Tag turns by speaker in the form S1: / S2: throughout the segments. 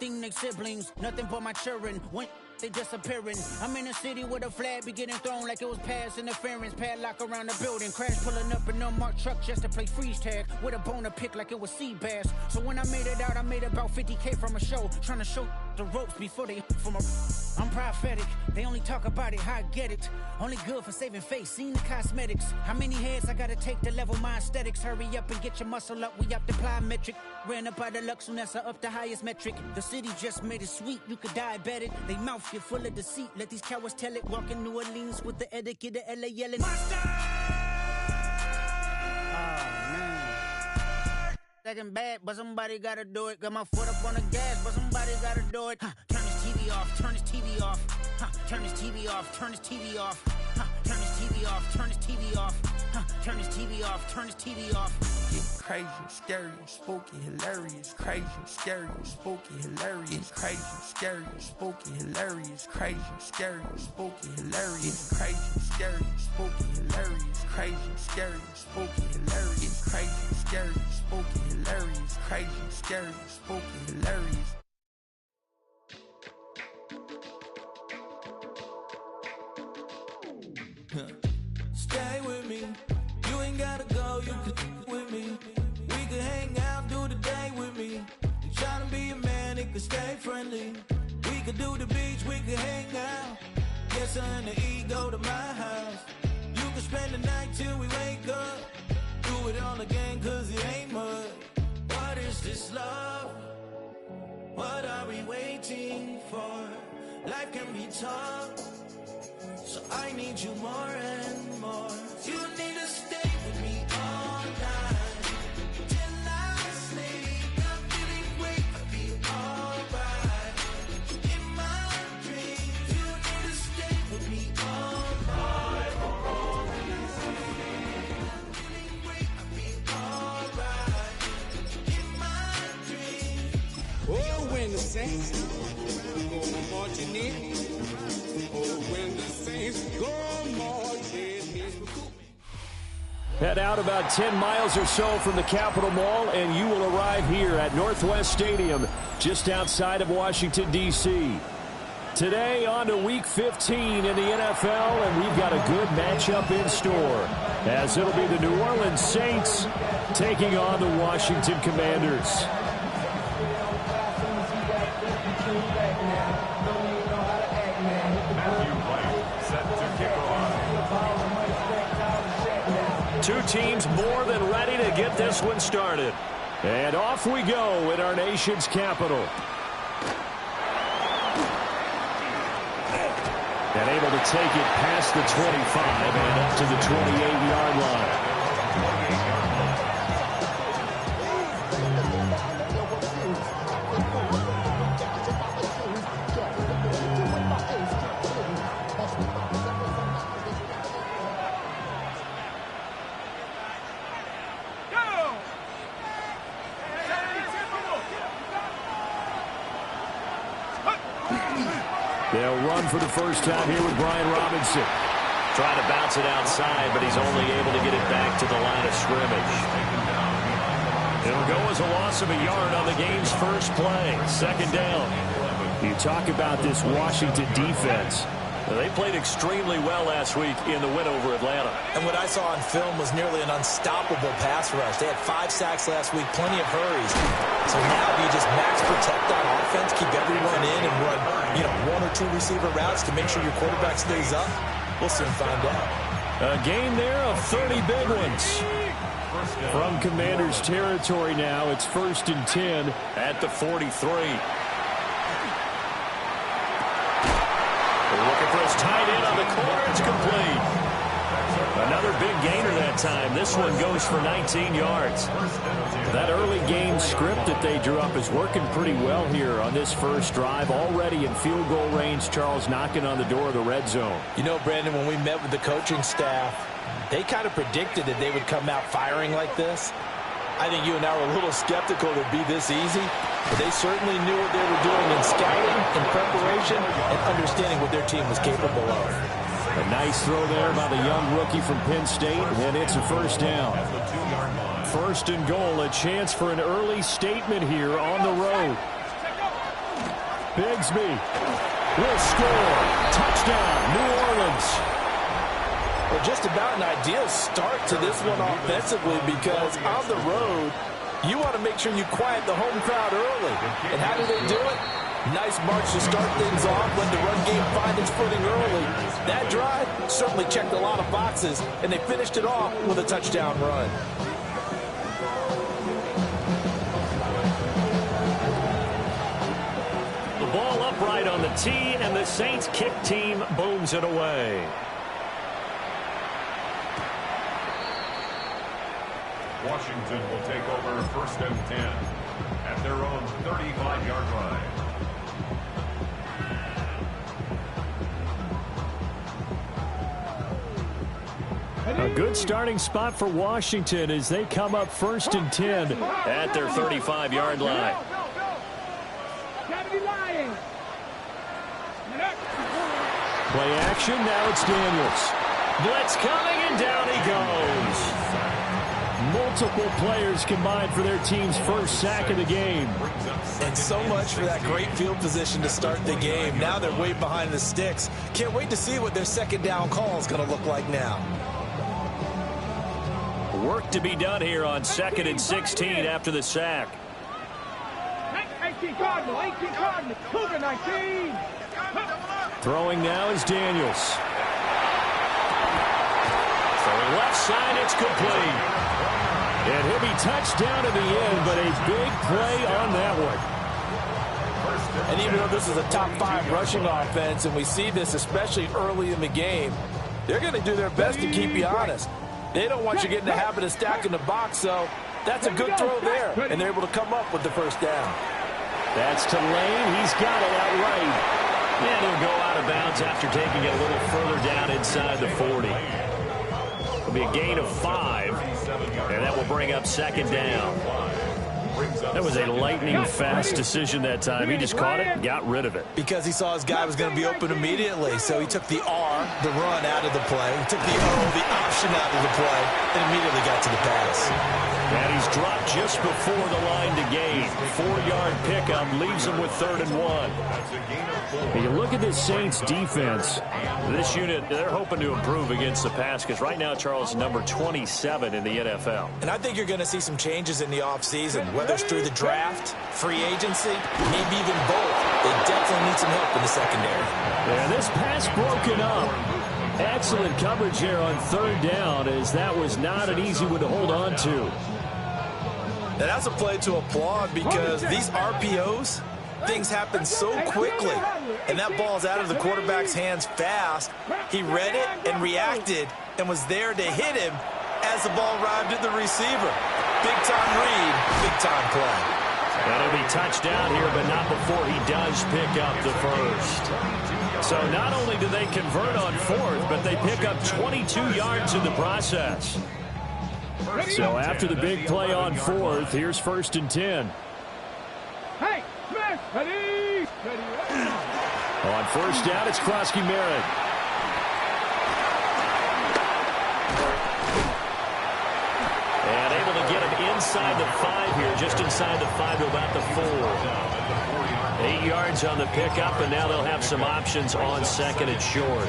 S1: everything they siblings, nothing but my children. When they disappearing, I'm in a city where the flag be getting thrown like it was pass interference. Padlock around the building, crash pulling up in an unmarked truck just to play freeze tag with a bone to pick like it was sea bass. So when I made it out, I made about 50K from a show, trying to show the ropes before they from a. I'm prophetic, they only talk about it, how I get it. Only good for saving face, seen the cosmetics. How many heads I gotta take to level my aesthetics? Hurry up and get your muscle up, we up the plyometric. Ran up out of luck, soon as I up the highest metric. The city just made it sweet, you could diabetic. They mouth get full of deceit, let these cowards tell it. Walking New Orleans with the etiquette of LA yelling. Monster! Oh, man. Second bad, but somebody gotta do it. Got my foot up on the gas, but somebody gotta do it. Turn this TV off, turn this TV off. Turn this TV off, turn this TV off. Turn this TV off, turn this TV off. Turn this TV off, turn this TV off.
S2: Crazy, scary, spooky, hilarious. Crazy, scary, spooky, hilarious. Crazy, scary, spooky, hilarious. Crazy, scary, spooky, hilarious. Crazy, scary, spooky, hilarious. Crazy, scary, spooky, hilarious. Crazy, scary, spooky, hilarious. Crazy, scary, spooky, hilarious. Stay with me. You ain't gotta go. You could with me. We could hang out, do the day with me. You tryna be a man, it could stay friendly. We could do the beach, we could hang out. Get something to eat, go to my house. You could spend the night till we wake up. Do it all again, cause it ain't much. What is this love? What are we waiting for? Life can be tough, so I need you more and more. You need to stay with me all night till I sleep. I'm feeling great, I'll be alright. In my dreams, you need to stay with me all night. I'm feeling great, I'll be alright. In my dreams.
S3: Oh, when the saints go marching in. Oh, when the saints go marching in.
S4: Head out about 10 miles or so from the Capitol Mall, and you will arrive here at Northwest Stadium, just outside of Washington, D.C. Today, on to Week 15 in the NFL, and we've got a good matchup in store, as it'll be the New Orleans Saints taking on the Washington Commanders. Two teams more than ready to get this one started. And off we go in our nation's capital. And able to take it past the 25 and up to the 28-yard line. They'll run for the first time here with Brian Robinson.
S5: Trying to bounce it outside, but he's only able to get it back to the line of scrimmage.
S4: It'll go as a loss of a yard on the game's first play. Second down. You talk about this Washington defense.
S5: They played extremely well last week in the win over Atlanta.
S6: And what I saw on film was nearly an unstoppable pass rush. They had 5 sacks last week, plenty of hurries. So now do you just max protect on offense, keep everyone in, and run, 1 or 2 receiver routes to make sure your quarterback stays up? We'll soon find out.
S4: A game there of 30 big ones. From Commanders territory now, it's 1st and 10
S5: at the 43. Looking for his tight end on the corner. It's complete.
S4: Another big gainer that time. This one goes for 19 yards. That early game script that they drew up is working pretty well here on this first drive. Already in field goal range, Charles knocking on the door of the red zone.
S6: Brandon, when we met with the coaching staff, they kind of predicted that they would come out firing like this. I think you and I were a little skeptical it would be this easy, but they certainly knew what they were doing in scouting, in preparation, and understanding what their team was capable of.
S4: A nice throw there by the young rookie from Penn State, and it's a first down. First and goal, a chance for an early statement here on the road. Bigsby will score. Touchdown, New Orleans.
S6: Well, just about an ideal start to this one offensively, because on the road, you want to make sure you quiet the home crowd early. And how do they do it? Nice march to start things off, let the run game find its footing early. That drive certainly checked a lot of boxes, and they finished it off with a touchdown run.
S4: The ball upright on the tee, and the Saints kick team booms it away.
S7: Washington will take over 1st and 10 at their own 35-yard line.
S4: A good starting spot for Washington as they come up 1st and 10
S5: at their 35-yard line.
S4: Play action, now it's Daniels. Blitz coming, and down he goes. Multiple players combined for their team's first sack of the game.
S6: And so much for that great field position to start the game. Now they're way behind the sticks. Can't wait to see what their second down call is going to look like now.
S4: Work to be done here on 2nd and 16 after the sack.
S8: 18 Cardinal, 18 Cardinal, Cougar 19.
S4: Throwing now is Daniels. For left side, it's complete. And he'll be touchdown in the end, but a big play on that one.
S6: And even though this is a top 5 rushing offense, and we see this especially early in the game, they're going to do their best to keep you honest. They don't want you getting the habit of stacking the box, so that's a good throw there, and they're able to come up with the first down.
S4: That's to Lane. He's got it outright.
S5: And he'll go out of bounds after taking it a little further down inside the 40. It'll be a gain of 5, and that will bring up 2nd down.
S4: That was a lightning-fast decision that time. He just caught it and got rid of it.
S6: Because he saw his guy was going to be open immediately, so he took the R, the run, out of the play. He took the O, the option, out of the play, and immediately got to the pass.
S4: And he's dropped just before the line to gain. 4-yard pickup leaves him with 3rd and 1. You look at this Saints defense. This unit, they're hoping to improve against the pass because right now, Charles, number 27 in the NFL.
S6: And I think you're going to see some changes in the offseason, whether it's through the draft, free agency, maybe even both. They definitely need some help in the secondary.
S4: Yeah, this pass broken up. Excellent coverage here on 3rd down, as that was not an easy one to hold on to.
S6: And that's a play to applaud because these RPOs, things happen so quickly. And that ball's out of the quarterback's hands fast. He read it and reacted and was there to hit him as the ball arrived at the receiver. Big-time read, big-time play.
S4: And it'll be touchdown here, but not before he does pick up the first. So not only do they convert on 4th, but they pick up 22 yards in the process. So after the big play on 4th, here's 1st and 10.
S8: Hey, Smith, ready.
S4: On 1st down, it's Krosky-Merritt. And able to get him inside the 5 here, just inside the 5 to about the 4. 8 yards on the pickup, and now they'll have some options on 2nd and short.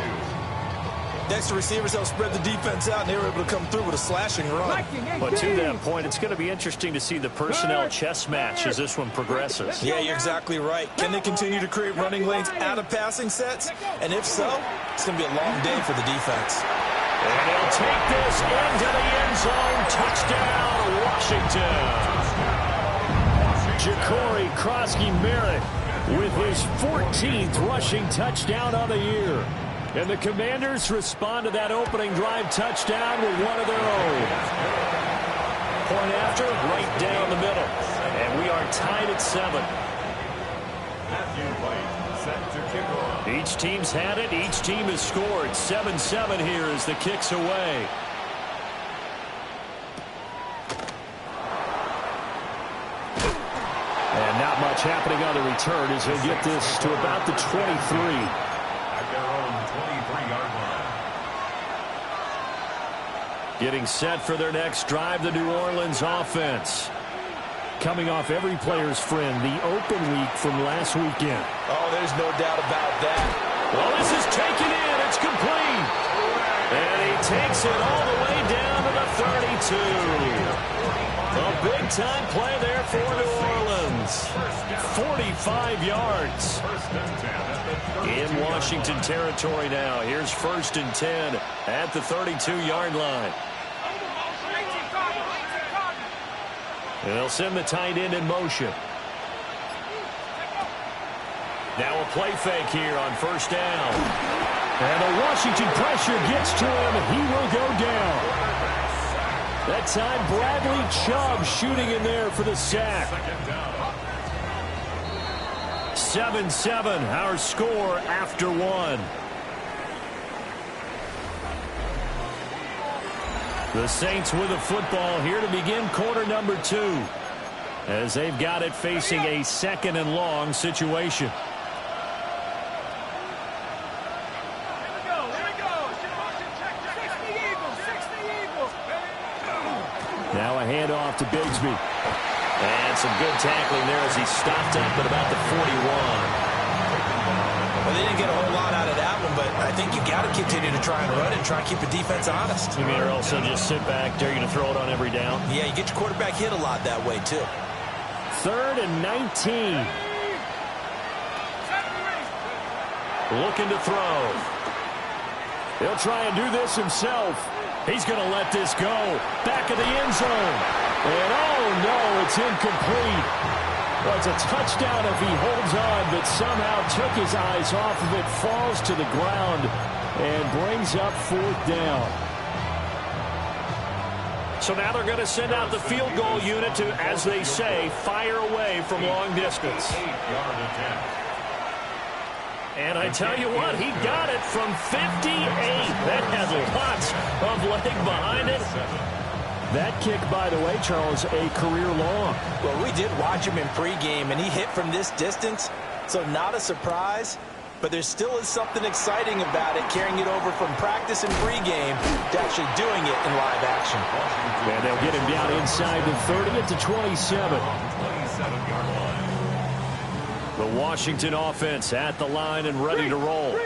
S6: Next to receivers, they'll spread the defense out, and they were able to come through with a slashing run.
S4: But to that point, it's going to be interesting to see the personnel chess match as this one progresses.
S6: Yeah, you're exactly right. Can they continue to create running lanes out of passing sets? And if so, it's going to be a long day for the defense.
S4: And he'll take this into the end zone. Touchdown, Washington. Ja'Cory Krosky-Merritt with his 14th rushing touchdown of the year. And the Commanders respond to that opening drive touchdown with one of their own. Point after, right down the middle. And we are tied at 7. Each team's had it. Each team has scored. 7-7 here as the kick's away. And not much happening on the return as they get this to about the 23. Getting set for their next drive, the New Orleans offense. coming off every player's friend, the open week from last weekend.
S6: Oh, there's no doubt about that.
S4: Well, this is taken in. It's complete. And he takes it all the way down to the 32. A big-time play there for New Orleans. 45 yards. In Washington territory now. Here's 1st and 10 at the 32-yard line. And they'll send the tight end in motion. Now a play fake here on 1st down. And the Washington pressure gets to him, and he will go down. That time, Bradley Chubb shooting in there for the sack. 7-7, our score after 1. The Saints with the football here to begin quarter number 2, as they've got it facing a 2nd and long situation. Now a handoff to Bigsby. And some good tackling there as he stopped up at about the 41.
S6: Well, they didn't get a whole lot out of that one, but I think you got to continue to try and run it and try and keep the defense honest.
S4: You mean, or else they'll just sit back, dare you to throw it on every down?
S6: Yeah, you get your quarterback hit a lot that way, too.
S4: 3rd and 19. Looking to throw. He'll try and do this himself. He's going to let this go. Back of the end zone. And oh no, it's incomplete. Well, it's a touchdown if he holds on, but somehow took his eyes off of it, falls to the ground, and brings up 4th down. So now they're going to send out the field goal unit to, as they say, fire away from long distance.
S7: 8-yard attempt.
S4: And I tell you what, he got it from 58. That has lots of leg behind it. That kick, by the way, Charles, a career long.
S6: Well, we did watch him in pregame, and he hit from this distance, so not a surprise. But there still is something exciting about it, carrying it over from practice and pregame to actually doing it in live action.
S4: And they'll get him down inside the 30 at the 27.
S7: 27-yard line.
S4: The Washington offense at the line and ready to roll.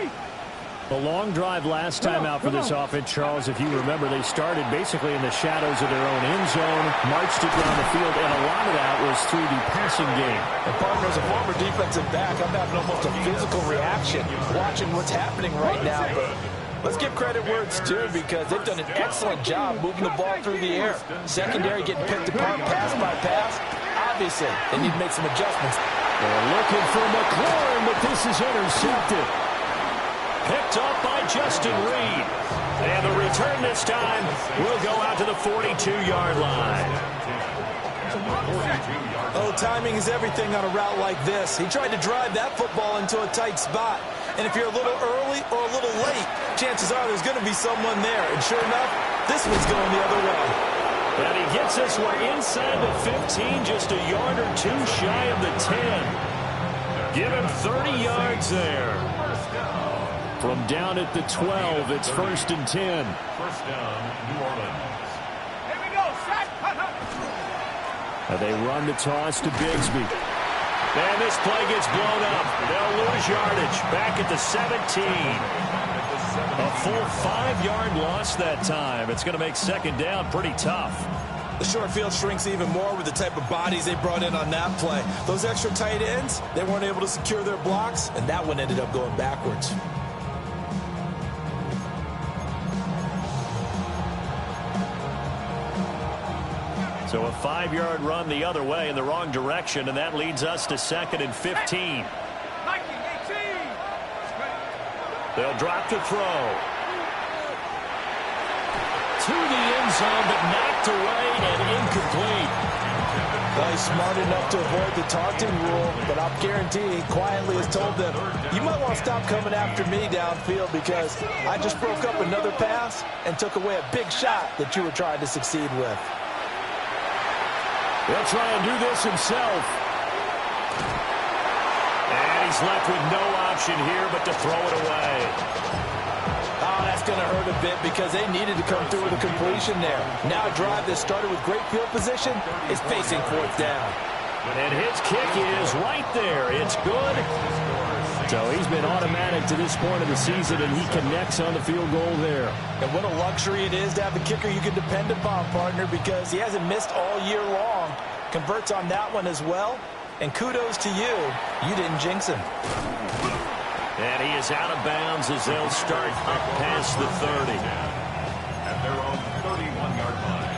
S4: The long drive last time out for this offense, Charles, if you remember, they started basically in the shadows of their own end zone, marched it down the field, and a lot of that was through the passing game.
S6: And partner, as a former defensive back, I'm having almost a physical reaction watching what's happening right now. But let's give credit where it's due, because they've done an excellent job moving the ball through the air. Secondary getting picked apart pass by pass. Obviously, they need to make some adjustments.
S4: They're looking for McLaurin, but this is intercepted. Picked up by Justin Reed. And the return this time will go out to the 42-yard line.
S6: Oh, timing is everything on a route like this. He tried to drive that football into a tight spot. And if you're a little early or a little late, chances are there's going to be someone there. And sure enough, this one's going the other way.
S4: And he gets this one inside the 15, just a yard or two shy of the 10. Give him 30 yards there. From down at the 12, it's 1st and 10.
S7: 1st down, New Orleans.
S8: Here we go, set.
S4: And they run the toss to Bigsby. And this play gets blown up. They'll lose yardage. Back at the 17. A full 5-yard loss that time. It's going to make 2nd down pretty tough.
S6: The short field shrinks even more with the type of bodies they brought in on that play. Those extra tight ends, they weren't able to secure their blocks, and that one ended up going backwards.
S4: So a 5-yard run the other way in the wrong direction, and that leads us to 2nd and 15. They'll drop to throw. To the end zone, but knocked away and incomplete.
S6: Well, he's smart enough to avoid the taunting rule, but I'll guarantee he quietly has told them, you might want to stop coming after me downfield, because I just broke up another pass and took away a big shot that you were trying to succeed with.
S4: He'll try and do this himself. And he's left with no option here but to throw it away.
S6: Oh, that's going to hurt a bit because they needed to come through with a completion there. Now a drive that started with great field position is facing fourth down.
S5: And his kick is right there. It's good.
S4: So he's been automatic to this point of the season, and he connects on the field goal there.
S6: And what a luxury it is to have a kicker you can depend upon, partner, because he hasn't missed all year long. Converts on that one as well. And kudos to you. You didn't jinx him.
S5: And he is out of bounds as they'll start up past the 30.
S7: At their own 31-yard line.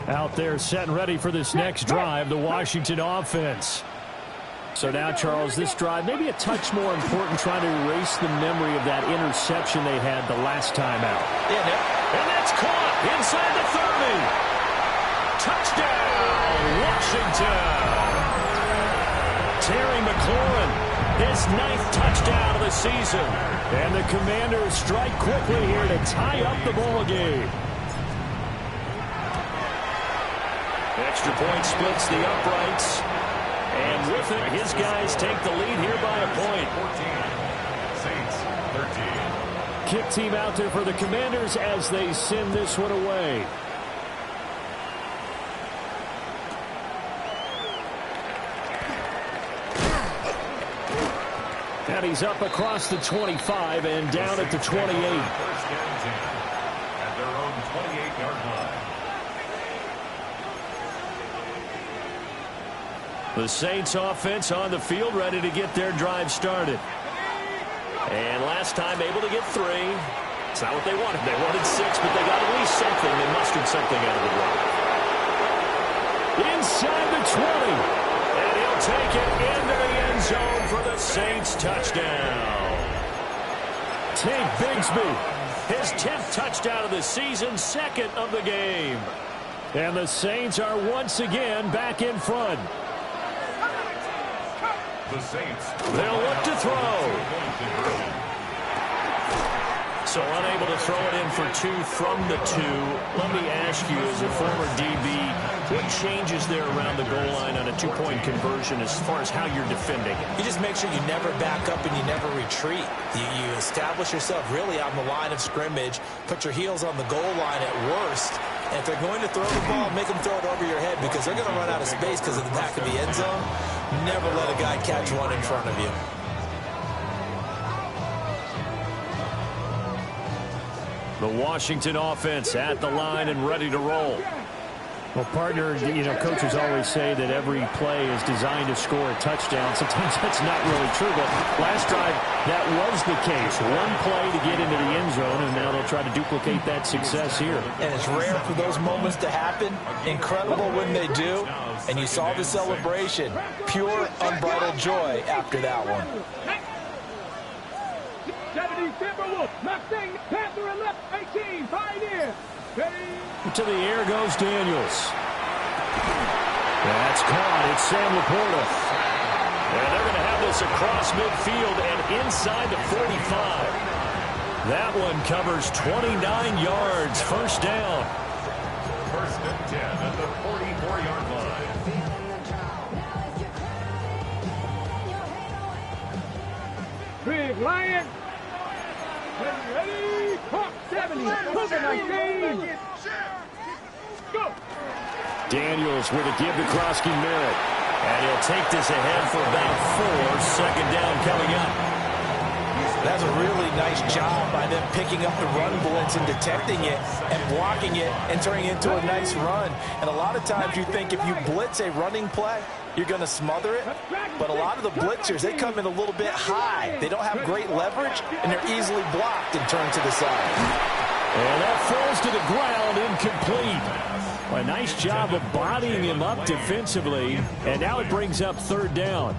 S4: Out there set and ready for this next drive, the Washington offense. So now, Charles, this drive maybe a touch more important, trying to erase the memory of that interception they had the last time out.
S5: Yeah, and that's caught inside the 30. Touchdown, Washington. Terry McLaurin, his 9th touchdown of the season.
S4: And the Commanders strike quickly here to tie up the ball game.
S5: Extra point splits the uprights. And with it, his guys take the lead here by a point.
S7: 14. Saints, 13.
S4: Kick team out there for the Commanders as they send this one away. And he's up across the 25 and down at the 28.
S7: First and 10 at their own 28-yard line.
S4: The Saints offense on the field, ready to get their drive started.
S5: And last time able to get 3. It's not what they wanted. They wanted 6, but they got at least something. They mustered something out of the drive.
S4: Inside the 20.
S5: And he'll take it into the end zone for the Saints touchdown.
S4: Tank Bigsby,
S5: his 10th touchdown of the season, 2nd of the game.
S4: And the Saints are once again back in front.
S7: The Saints.
S5: They'll look to throw. So unable to throw it in for 2 from the 2. Let me ask you, as a former DB, what changes there around the goal line on a 2-point conversion as far as how you're defending it?
S6: You just make sure you never back up and you never retreat. You establish yourself really on the line of scrimmage, put your heels on the goal line at worst. And if they're going to throw the ball, make them throw it over your head because they're going to run out of space because of the back of the end zone. Never let a guy catch one in front of you.
S4: The Washington offense at the line and ready to roll. Well, partner, you know, coaches always say that every play is designed to score a touchdown. Sometimes that's not really true, but last drive, that was the case. One play to get into the end zone, and now they'll try to duplicate that success here.
S6: And it's rare for those moments to happen. Incredible when they do. And you saw the celebration. Pure, unbridled joy after that one.
S8: 70 Timberwolves, Mustang, Panther 11, 18, Pioneer.
S4: To the air goes Daniels. That's caught. It's Sam Laporta.
S5: And they're going to have this across midfield and inside the 45.
S4: That one covers 29 yards. First down.
S7: First and 10 at the 44-yard line.
S8: Big Lion. Ready, Hawk 70, Cougar 19. Go.
S4: Daniels with a give to Krosky Merritt.
S5: And he'll take this ahead for about 4. Second down coming up.
S6: That's a really nice job by them picking up the run blitz and detecting it and blocking it and turning it into a nice run. And a lot of times you think if you blitz a running play, you're going to smother it. But a lot of the blitzers, they come in a little bit high. They don't have great leverage, and they're easily blocked and turned to the side.
S4: And that falls to the ground, incomplete. A nice job of bodying him up defensively, and now it brings up third down.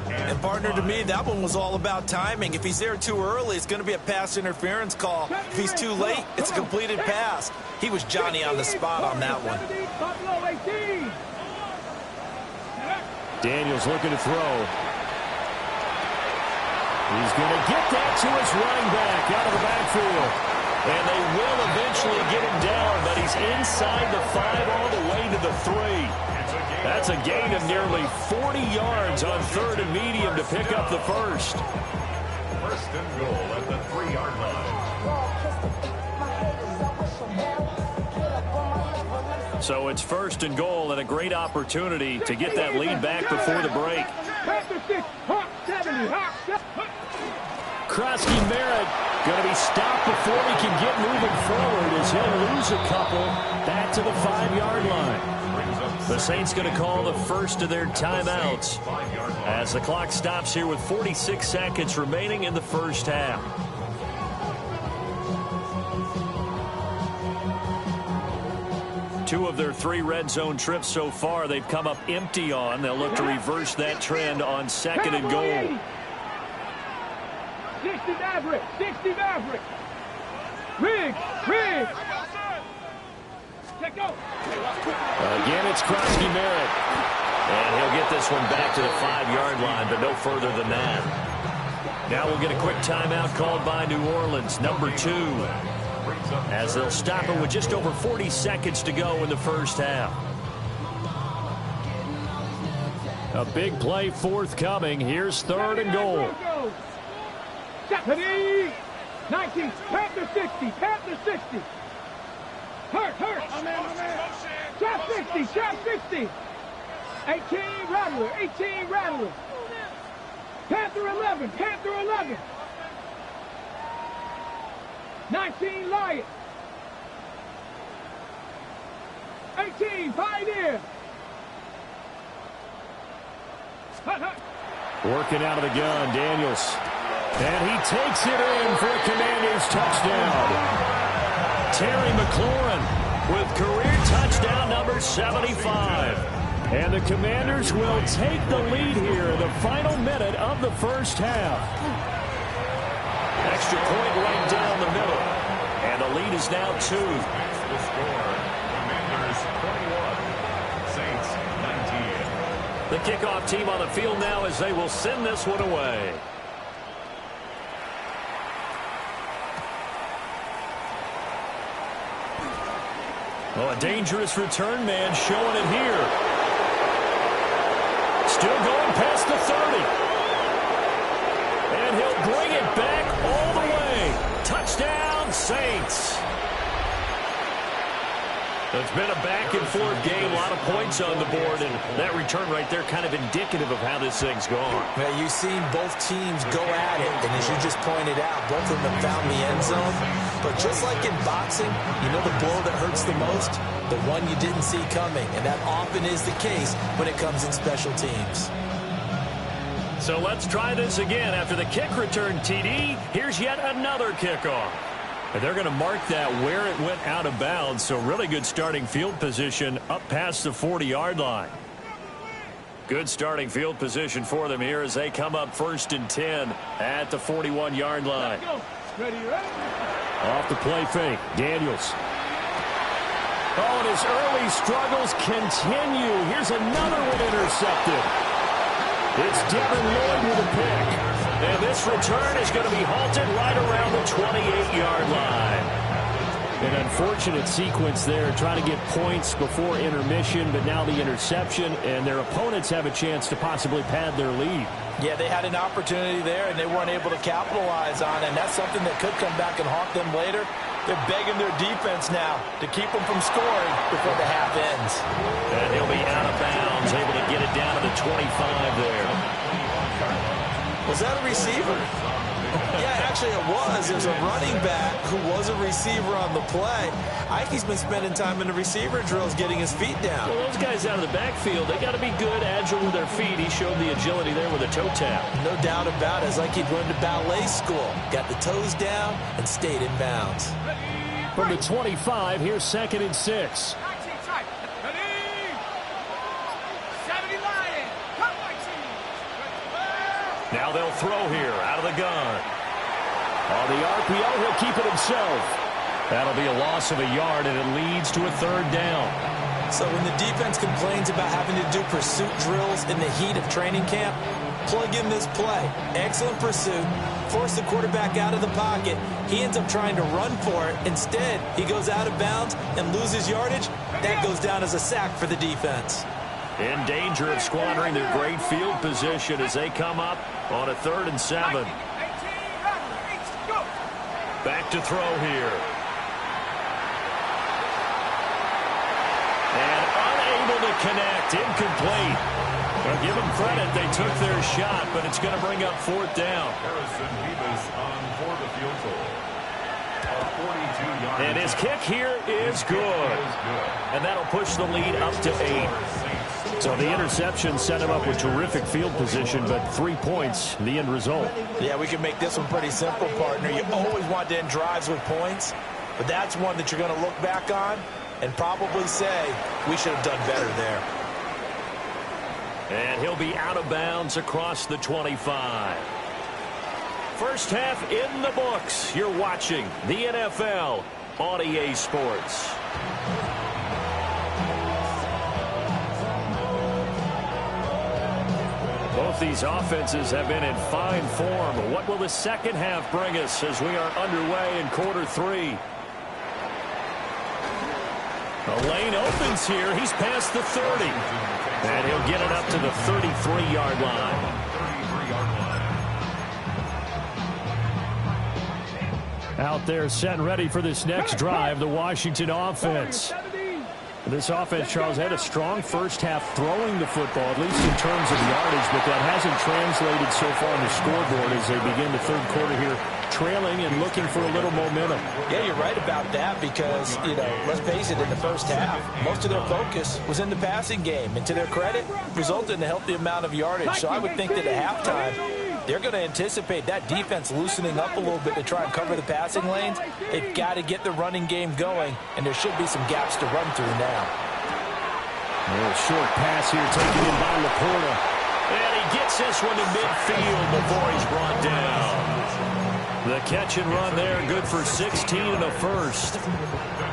S6: And partner, to me, that one was all about timing. If he's there too early, it's going to be a pass interference call. If he's too late, it's a completed pass. He was Johnny on the spot on that one.
S4: Daniels looking to throw. He's going to get that to his running back out of the backfield.
S5: And they will eventually get him down, but he's inside the 5 all the way to the 3. That's a gain of nearly 40 yards on 3rd and medium to pick up the first.
S7: First and goal at the 3-yard line.
S5: So it's 1st and goal and a great opportunity to get that lead back before the break. Krosky-Merritt going to be stopped before he can get moving forward as he'll lose a couple back to the 5-yard line. The Saints going to call the first of their timeouts as the clock stops here with 46 seconds remaining in the first half. Two of their 3 red zone trips so far they've come up empty on. They'll look to reverse that trend on 2nd and goal.
S8: 60 Maverick, 60 Maverick. Riggs. Check go.
S5: Again, it's Krosky-Merritt. And he'll get this one back to the 5-yard line, but no further than that. Now we'll get a quick timeout called by New Orleans, number 2. As they'll stop it with just over 40 seconds to go in the first half. A big play forthcoming. Here's 3rd and goal.
S8: Deputy 19, Panther 60, Panther 60. Hurt. Trap 60. 18 Rattler. Panther 11. 19 Lion. 18 Pioneer.
S5: Working out of the gun, Daniels. And he takes it in for a Commanders touchdown. Terry McLaurin with career touchdown number 75. And the Commanders will take the lead here in the final minute of the first half. Extra point right down the middle. And the lead is now 2.
S7: That's the score. Commanders 21, Saints 19.
S5: The kickoff team on the field now as they will send this one away. Oh, a dangerous return man showing it here. Still going past the 30. And he'll bring it back all the way. Touchdown, Saints. It's been a back-and-forth game, a lot of points on the board, and that return right there kind of indicative of how this thing's gone.
S6: Yeah, you've seen both teams go at it, and as you just pointed out, both of them have found the end zone. But just like in boxing, you know the blow that hurts the most? The one you didn't see coming, and that often is the case when it comes in special teams.
S5: So let's try this again. After the kick return, TD, here's yet another kickoff. And they're going to mark that where it went out of bounds. So really good starting field position up past the 40-yard line. Good starting field position for them here as they come up 1st and 10 at the 41-yard line.
S8: Ready.
S5: Off the play fake. Daniels. Oh, and his early struggles continue. Here's another one intercepted. It's Devin Lloyd with a pick. And this return is going to be halted right around the 28-yard line. An unfortunate sequence there, trying to get points before intermission, but now the interception, and their opponents have a chance to possibly pad their lead.
S6: Yeah, they had an opportunity there, and they weren't able to capitalize on it, and that's something that could come back and haunt them later. They're begging their defense now to keep them from scoring before the half ends.
S5: And he'll be out of bounds, able to get it down to the 25 there.
S6: Was that a receiver? Yeah, actually it was. It was a running back who was a receiver on the play. Ike's been spending time in the receiver drills getting his feet down.
S5: Well, those guys out of the backfield, they got to be good, agile with their feet. He showed the agility there with a toe tap.
S6: No doubt about it. It's like he'd run to ballet school. Got the toes down and stayed in bounds.
S5: From the 25, here's 2nd and 6. Now they'll throw here out of the gun. On the RPO, he'll keep it himself. That'll be a loss of a yard, and it leads to a 3rd down.
S6: So when the defense complains about having to do pursuit drills in the heat of training camp, plug in this play. Excellent pursuit, force the quarterback out of the pocket. He ends up trying to run for it. Instead, he goes out of bounds and loses yardage. That goes down as a sack for the defense.
S5: In danger of squandering their great field position as they come up on a 3rd and 7. Back to throw here. And unable to connect. Incomplete. Well, give them credit. They took their shot, but it's going to bring up 4th down.
S7: Harrison Beavis on for the field goal.
S5: And his kick here is good. And that'll push the lead up to 8. So the interception set him up with terrific field position, but 3 points, the end result.
S6: Yeah, we can make this one pretty simple, partner. You always want to end drives with points, but that's one that you're going to look back on and probably say, we should have done better there.
S5: And he'll be out of bounds across the 25. First half in the books. You're watching the NFL on EA Sports. Both these offenses have been in fine form. What will the second half bring us as we are underway in quarter 3? The lane opens here. He's past the 30. And he'll get it up to the 33-yard line. Out there set and ready for this next drive, the Washington offense. This offense, Charles, had a strong first half throwing the football, at least in terms of yardage, but that hasn't translated so far on the scoreboard as they begin the 3rd quarter here, trailing and looking for a little momentum.
S6: Yeah, you're right about that because, let's face it, in the first half, most of their focus was in the passing game. And to their credit, resulted in a healthy amount of yardage. So I would think that at halftime, they're going to anticipate that defense loosening up a little bit to try and cover the passing lanes. They've got to get the running game going, and there should be some gaps to run through now.
S5: A little short pass here taken in by Laporta. And he gets this one to midfield before he's brought down. The catch and run there, good for 16 and a first.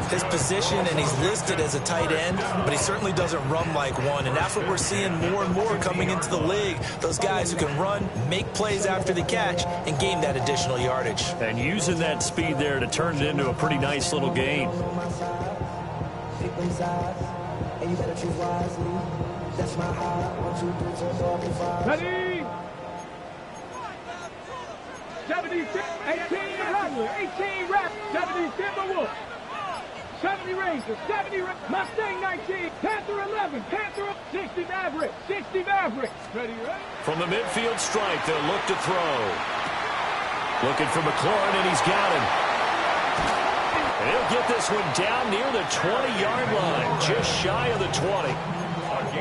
S6: His position, and he's listed as a tight end, but he certainly doesn't run like one, and that's what we're seeing more and more coming into the league. Those guys who can run, make plays after the catch, and gain that additional yardage.
S5: And using that speed there to turn it into a pretty nice little gain.
S8: Ready? 76, 18 Rattler, 18 Rattler, 70 Timberwolf, 70 Rangers, 70 Mustang 19, Panther 11, Panther 60 Maverick, 60 Maverick. Ready?
S5: From the midfield stripe, they'll look to throw. Looking for McLaurin, and he's got him. And he'll get this one down near the 20-yard line, just shy of the 20.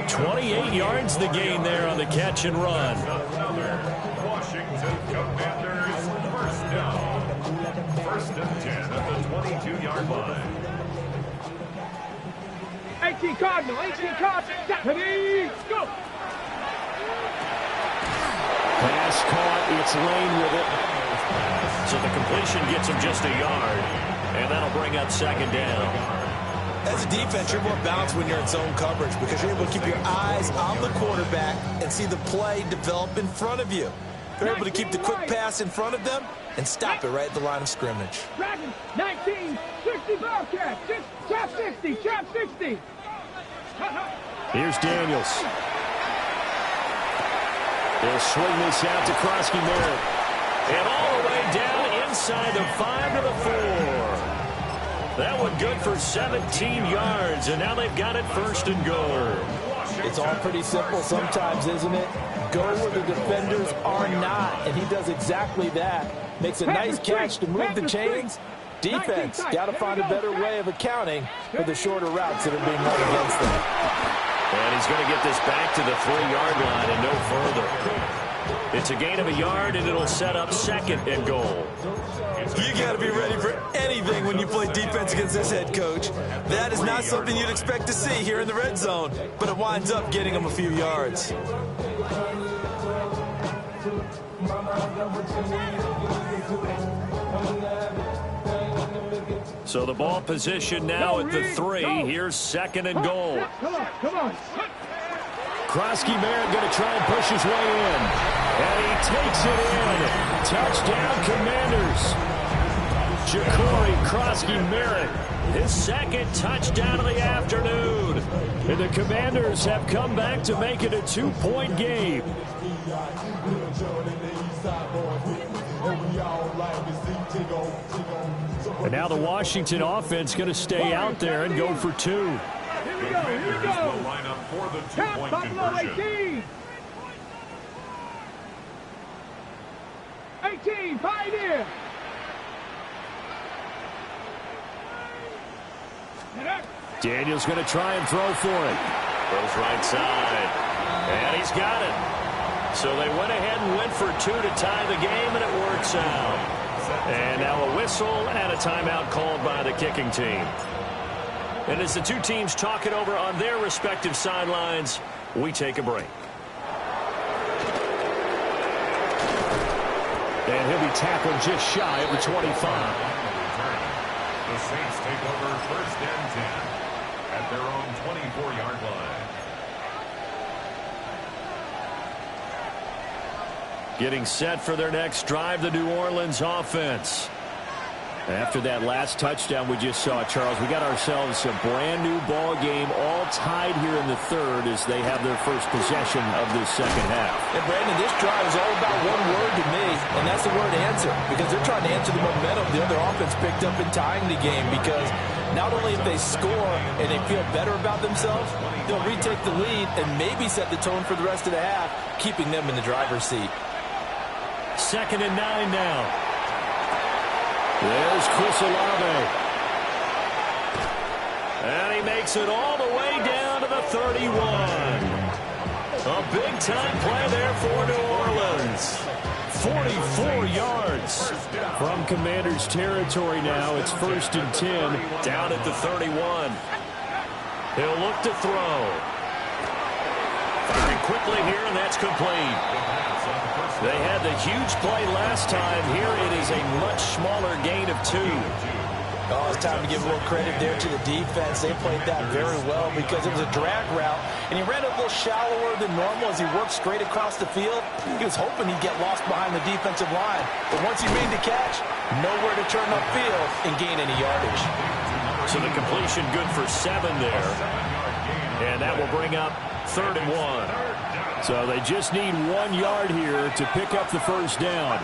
S5: 28 yards the gain there on the catch and run.
S7: Washington Commanders first down. 1st and 10 at the 22-yard line.
S8: 18 Cardinal, 18 Cardinal. Ready? Go!
S5: Pass caught, it's Lane with it. So the completion gets him just a yard, and that'll bring up 2nd down.
S6: As a defense, you're more balanced when you're in zone coverage because you're able to keep your eyes on the quarterback and see the play develop in front of you. You're able to keep the quick pass in front of them and stop it right at the line of scrimmage.
S8: Dragon, 19, 60 Bobcat, trap 60, trap 60.
S5: Here's Daniels. They'll swing this out to Krosky Merritt. And all the way down inside the 5 to the 4. That one good for 17 yards, and now they've got it 1st and goal.
S6: It's all pretty simple sometimes, isn't it? Go where the defenders are not, and he does exactly that. Makes a nice catch to move the chains. Defense got to find a better way of accounting for the shorter routes that are being run against them.
S5: And he's going to get this back to the 3-yard line and no further. It's a gain of a yard, and it'll set up 2nd and goal.
S6: You got to be ready for anything when you play defense against this head coach. That is not something you'd expect to see here in the red zone, but it winds up getting him a few yards.
S5: So the ball position now at the 3. Here's 2nd and goal.
S8: Come on.
S5: Krosky Merritt going to try and push his way in.
S4: And he takes it in. Touchdown, Commanders. Ja'Cory Krosky-Merritt, his second touchdown of the afternoon. And the Commanders have come back to make it a 2-point game. And now the Washington offense going to stay out there and go for 2.
S8: Here we go, here we go.
S7: Will line up for the 2-point
S8: Buffalo
S7: conversion.
S8: 18, Pioneer.
S4: Daniels going to try and throw for it.
S5: Goes right side. And he's got it. So they went ahead and went for 2 to tie the game, and it works out. And now a whistle and a timeout called by the kicking team. And as the two teams talk it over on their respective sidelines, we take a break.
S4: And he'll be tackled just shy of the 25.
S7: The Saints take over 1st and 10 at their own 24-yard line.
S4: Getting set for their next drive, the New Orleans offense. After that last touchdown we just saw, Charles, we got ourselves a brand-new ball game, all tied here in the third as they have their first possession of this second half.
S6: And, Brandon, this drive is all about one word to me, and that's the word answer, because they're trying to answer the momentum the other offense picked up in tying the game, because not only if they score and they feel better about themselves, they'll retake the lead and maybe set the tone for the rest of the half, keeping them in the driver's seat.
S4: 2nd and 9 now. There's Chris Olave. And he makes it all the way down to the 31. A big-time play there for New Orleans. 44 yards from Commanders territory now. It's 1st and 10
S5: Down at the 31. He'll look to throw. Very quickly here, and that's complete. They had the huge play last time. Here it is a much smaller gain of 2.
S6: Oh, it's time to give a little credit there to the defense. They played that very well because it was a drag route, and he ran a little shallower than normal as he worked straight across the field. He was hoping he'd get lost behind the defensive line, but once he made the catch, nowhere to turn upfield and gain any yardage.
S5: So the completion good for 7 there, and that will bring up 3rd and 1.
S4: So they just need 1 yard here to pick up the first down.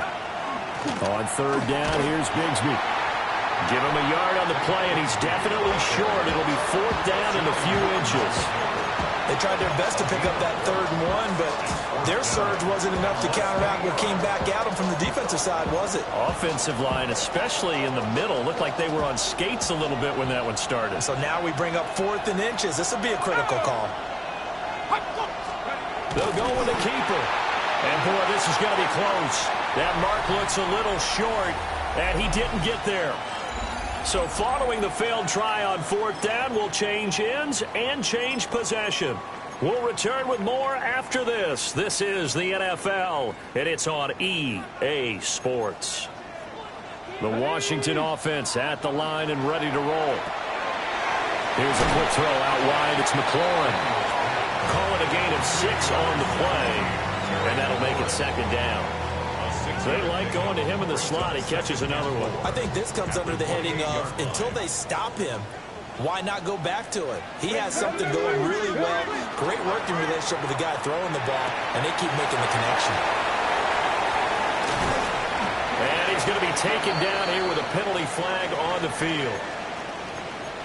S4: On 3rd down, here's Bigsby.
S5: Give him a yard on the play, and he's definitely short. It'll be 4th down in a few inches.
S6: They tried their best to pick up that 3rd and 1, but their surge wasn't enough to counteract what came back at them from the defensive side, was it?
S5: Offensive line, especially in the middle, looked like they were on skates a little bit when that one started.
S6: So now we bring up 4th and inches. This will be a critical call.
S5: They'll go with the keeper. And, boy, this is going to be close. That mark looks a little short, and he didn't get there. So following the failed try on 4th down, we'll change ends and change possession. We'll return with more after this. This is the NFL, and it's on EA Sports. The Washington offense at the line and ready to roll. Here's a quick throw out wide. It's McLaurin. Call it a gain of 6 on the play, and that'll make it 2nd down. They like going to him in the slot. He catches another one.
S6: I think this comes under the heading of until they stop him, why not go back to it? He has something going really well. Great working relationship with the guy throwing the ball, and they keep making the connection.
S5: And he's going to be taken down here with a penalty flag on the field.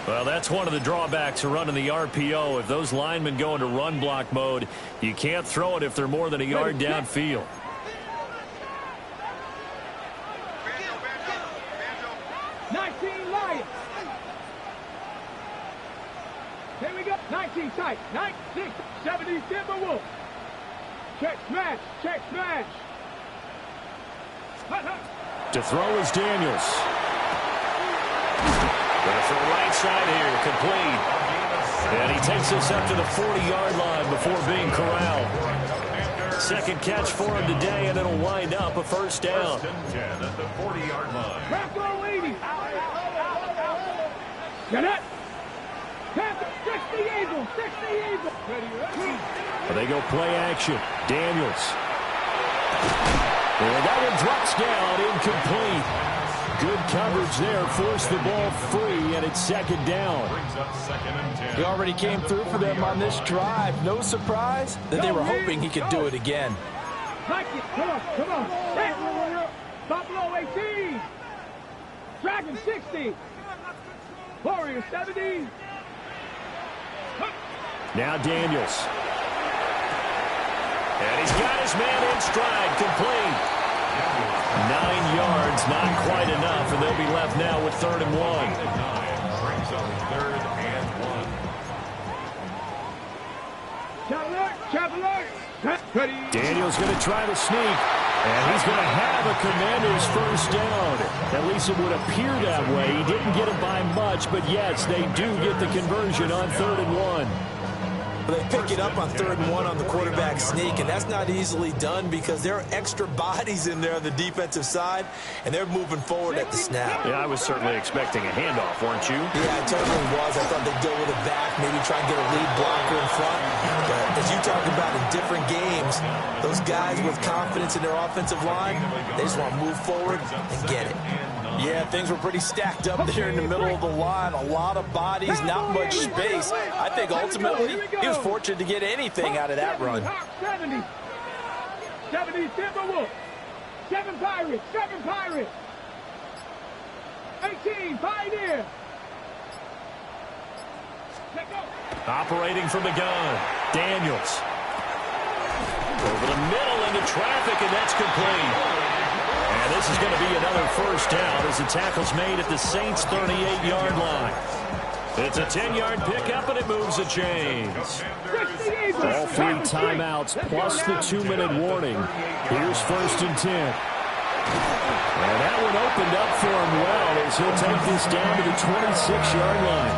S5: Well, that's one of the drawbacks of running the RPO. If those linemen go into run block mode, you can't throw it if they're more than a yard downfield.
S8: Here we go. 19 tight. 19. 70 Timberwolves. Check smash. Check smash.
S4: To throw is Daniels.
S5: Going to throw right side here. Complete. And he takes us up to the 40-yard line before being corralled. 2nd catch for him today, and it'll wind up a 1st down.
S7: 1st and 10 at the 40-yard line.
S8: Crackle leading. Get it. 60 Eagles. 60 Eagles.
S4: They go play action. Daniels. And that one drops down, incomplete. Good coverage there, forced the ball free, and it's second down.
S6: He already came through for them on this drive. No surprise that they were hoping he could do it again.
S8: Like it. Come on, come on. Buffalo 18. Dragon 60. Warriors 70.
S4: Now Daniels.
S5: And he's got his man in stride, complete.
S4: 9 yards, not quite enough, and they'll be left now with 3rd and 1.
S7: Brings up 3rd and 1.
S8: Traveler.
S4: Daniels going to try to sneak, and he's going to have a Commanders first down. At least it would appear that way. He didn't get it by much, but yes, they do get the conversion on 3rd and 1.
S6: They pick it up on 3rd and 1 on the quarterback sneak, and that's not easily done because there are extra bodies in there on the defensive side, and they're moving forward at the snap.
S5: Yeah, I was certainly expecting a handoff, weren't you?
S6: Yeah, I totally was. I thought they'd go with it back, maybe try and get a lead blocker in front. But as you talk about in different games, those guys with confidence in their offensive line, they just want to move forward and get it. Yeah, things were pretty stacked up there in the middle of the line. A lot of bodies, not much space. I think ultimately he was fortunate to get anything out of that run.
S8: 70 Timberwolves. 7 Pirates. 18 Pioneer.
S4: Operating from the gun, Daniels.
S5: Over the middle into traffic, and that's complete.
S4: And this is going to be another first down as the tackle's made at the Saints' 38-yard line. It's a 10-yard pickup, and it moves the chains. All 3 timeouts plus the 2-minute warning. Here's 1st and 10. And that one opened up for him well as he'll take this down to the 26-yard line.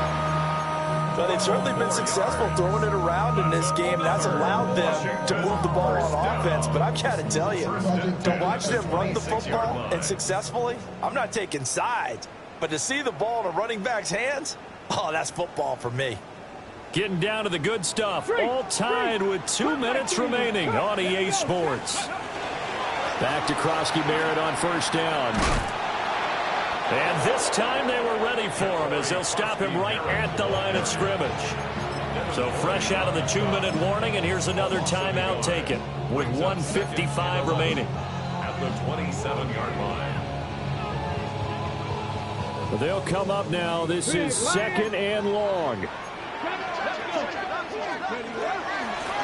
S6: Well, they've certainly been successful throwing it around in this game. That's allowed them to move the ball on offense. But I've got to tell you, to watch them run the football and successfully, I'm not taking sides. But to see the ball in a running back's hands, oh, that's football for me.
S4: Getting down to the good stuff. All tied with 2 minutes remaining on EA Sports. Back to Krosky-Barrett on first down. And this time they were ready for him as they'll stop him right at the line of scrimmage. So fresh out of the 2-minute warning, and here's another timeout taken with 1:55 remaining.
S7: At the 27-yard line.
S4: They'll come up now. This is 2nd and long.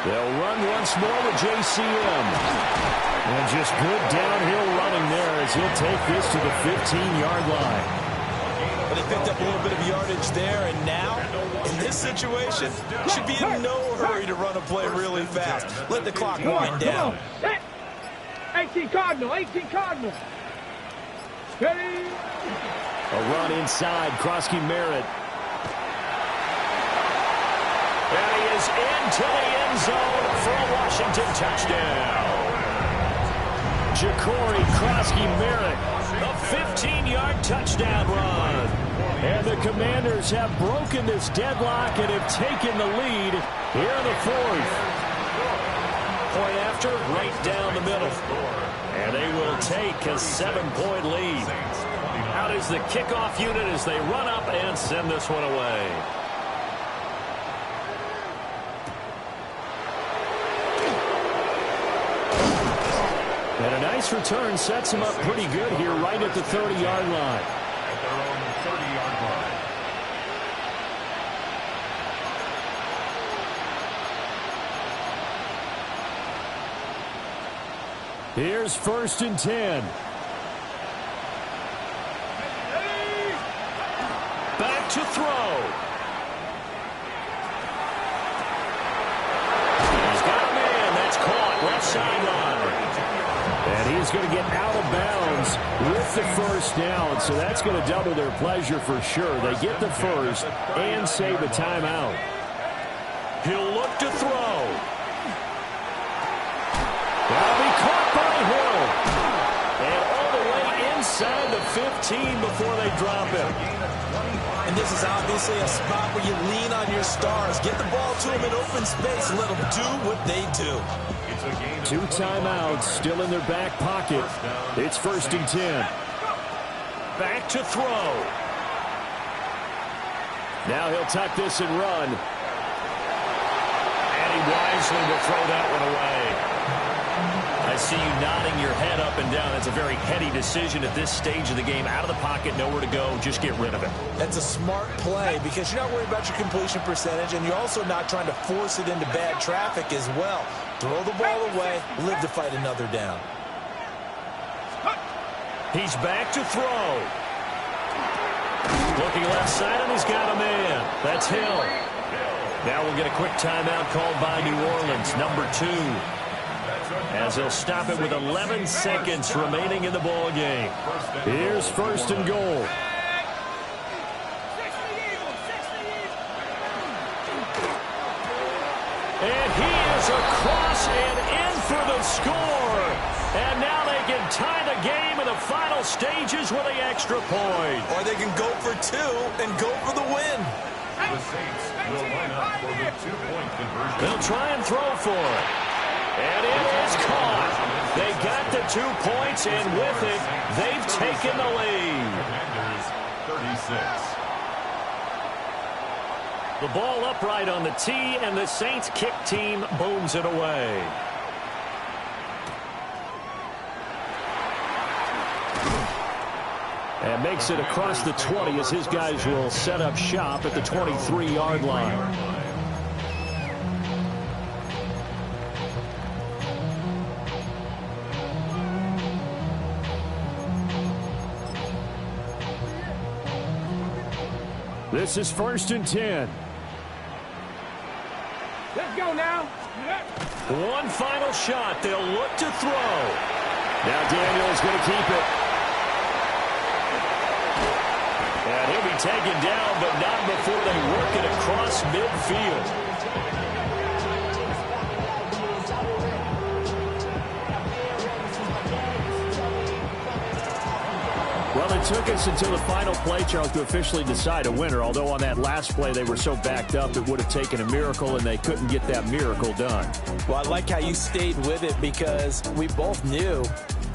S4: They'll run once more with JCM. And just good downhill running there as he'll take this to the 15-yard line.
S6: But they picked up a little bit of yardage there, and now, in this situation, should be in no hurry to run a play really fast. Let the clock wind down.
S8: 18 Cardinal. Ready?
S4: A run inside, Krosky-Barrett.
S5: And he is into the end zone for a Washington touchdown.
S4: Ja'Cory Krosky-Barrett, a 15-yard touchdown run. And the Commanders have broken this deadlock and have taken the lead here in the 4th.
S5: Point after, right down the middle.
S4: And they will take a 7-point lead.
S5: Out is the kickoff unit as they run up and send this one away.
S4: And a nice return sets him up pretty good here right at the 30-yard line.
S7: At their own 30-yard line.
S4: Here's 1st and 10.
S5: Back to throw. He's got a man. That's caught. Left sideline.
S4: And he's going to get out of bounds with the first down. So that's going to double their pleasure for sure. They get the first and save a timeout.
S5: He'll look to throw.
S4: That'll be caught by Hill. And all the way inside
S5: inside the 15 before they drop him.
S6: And this is obviously a spot where you lean on your stars. Get the ball to them in open space and let them do what they do.
S4: 2 timeouts still in their back pocket. It's 1st and 10.
S5: Back to throw.
S4: Now he'll tuck this and run.
S5: And he wisely will throw that one away. I see you nodding your head up and down. That's a very heady decision at this stage of the game. Out of the pocket, nowhere to go. Just get rid of it.
S6: That's a smart play because you're not worried about your completion percentage, and you're also not trying to force it into bad traffic as well. Throw the ball away, live to fight another down.
S5: He's back to throw. Looking left side, and he's got a man. That's Hill. Now we'll get a quick timeout called by New Orleans, number 2. As they'll stop it with 11 seconds remaining in the ball game.
S4: Here's 1st and goal.
S5: And he is across and in for the score. And now they can tie the game in the final stages with the extra point.
S6: Or they can go for 2 and go for the win.
S7: The Saints will line up for the 2-point conversion.
S5: They'll try and throw for it. And it is caught. They got the 2 points, and with it, they've taken the lead.
S7: Commanders 36.
S5: The ball upright on the tee, and the Saints kick team booms it away.
S4: And makes it across the 20 as his guys will set up shop at the 23-yard line. This is 1st and 10.
S8: Let's go now.
S5: One final shot. They'll look to throw.
S4: Now Daniel's going to keep it.
S5: And he'll be taken down, but not before they work it across midfield.
S4: Well, it took us until the final play, Charles, to officially decide a winner. Although on that last play they were so backed up it would have taken a miracle, and they couldn't get that miracle done.
S6: Well, I like how you stayed with it because we both knew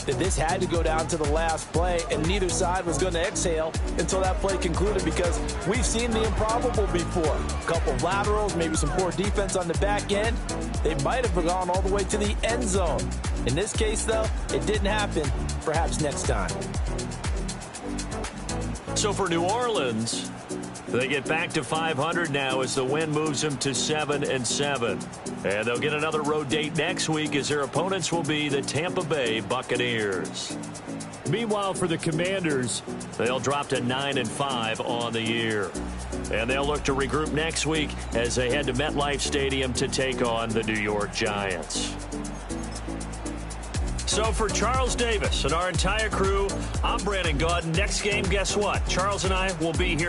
S6: that this had to go down to the last play, and neither side was going to exhale until that play concluded because we've seen the improbable before. A couple of laterals, maybe some poor defense on the back end. They might have gone all the way to the end zone. In this case, though, it didn't happen. Perhaps next time.
S5: So for New Orleans, they get back to 500 now as the win moves them to 7-7. And they'll get another road date next week as their opponents will be the Tampa Bay Buccaneers.
S4: Meanwhile, for the Commanders,
S5: they'll drop to 9-5 on the year. And they'll look to regroup next week as they head to MetLife Stadium to take on the New York Giants. So for Charles Davis and our entire crew, I'm Brandon Gaudin. Next game, guess what? Charles and I will be here.